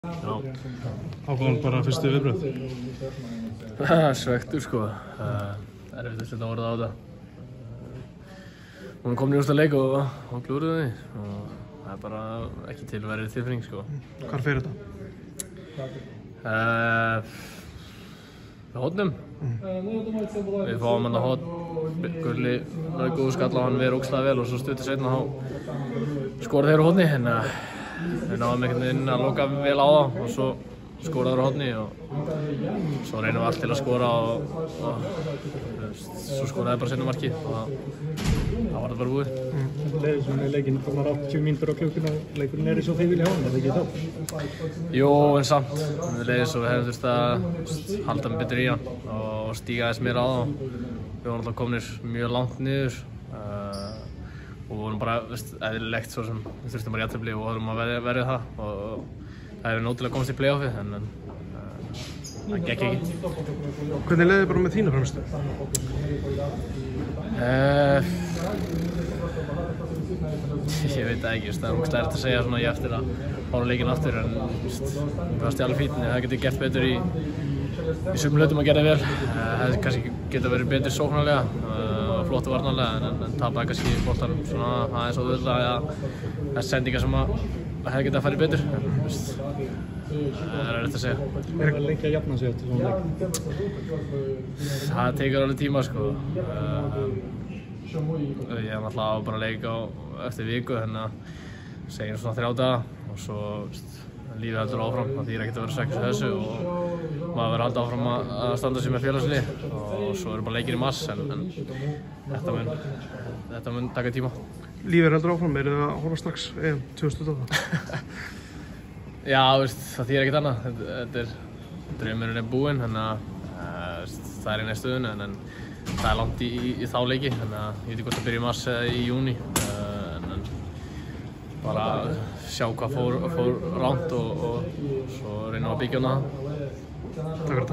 Ákváðan bara fyrstu viðbrögð? Svekktur sko. Erfitt að setja orð á þetta. Hún kom í úrsta leik og klúruði því. Það bara ekki tilverið tilfinning sko. Hvar fer þetta? Með hótnum. Við fáum hann að hót. Gulli náði góðu skall á hann, við ógeðslega vel og svo stuttu seinna þá skoraði þeir á hótni. Við náðum einhvern veginn að loka vel á það og svo skoraði þeir á hótni og svo reynum við allt til að skora og svo skoraði bara seinna markið og það var það bara búið. Leiðis með leikinn komar 80 mínútur á klukkuna og leikurinn svo þeir vilja hafa hann, er það ekki þá? Jú, en samt. Leiðis og við hefðum þurft að halda mig betur í hann og stíga aðeins meira á það. Við vorum alltaf komnir mjög langt niður og við vorum bara eðlilegt svo sem við þurftum bara jafntefli og vorum að verja það og það hefði nóg til að komast í play-offi en það gekk ekki. Hvernig leiði bara með þína frammistöðu? Ég veit það ekki, það er ógeðslega erfitt að segja svona ég eftir að horfa leikinn aftur en mér fannst ég alveg fínn, það getur gert betur í sumum hlutum að gera vel. Það kannski geta verið betur sóknarlega og flott og varnarlega en tapaði kannski boltanum svona aðeins og auðvitað það sendingar sem að hefði getað að fara betur. Það er erfitt að segja. Er eitthvað lengi að jafna sig eftir svona leik? Það tekur alveg tíma sko. Ég hef náttúrulega bara leik eftir viku þannig að segja svona 3 daga og svo lífið heldur áfram. Það þýðir ekkert að vera svekkjast þessu og maður verður haldið áfram að standa sig með félagslið og svo eru bara leikir í mars en þetta mun taka tíma. Lífið heldur áfram, eru þið að horfa strax 2028? Já, það þýðir ekkert annað. Draumurinn er búinn, þannig að það er í næstu stöðun en það er langt í þá leiki, þannig að ég veit ekki hvort það byrja í mars eða í júní. En bara sjá hvað fór rangt og svo reynum að byggja á það. Takk fyrir þetta.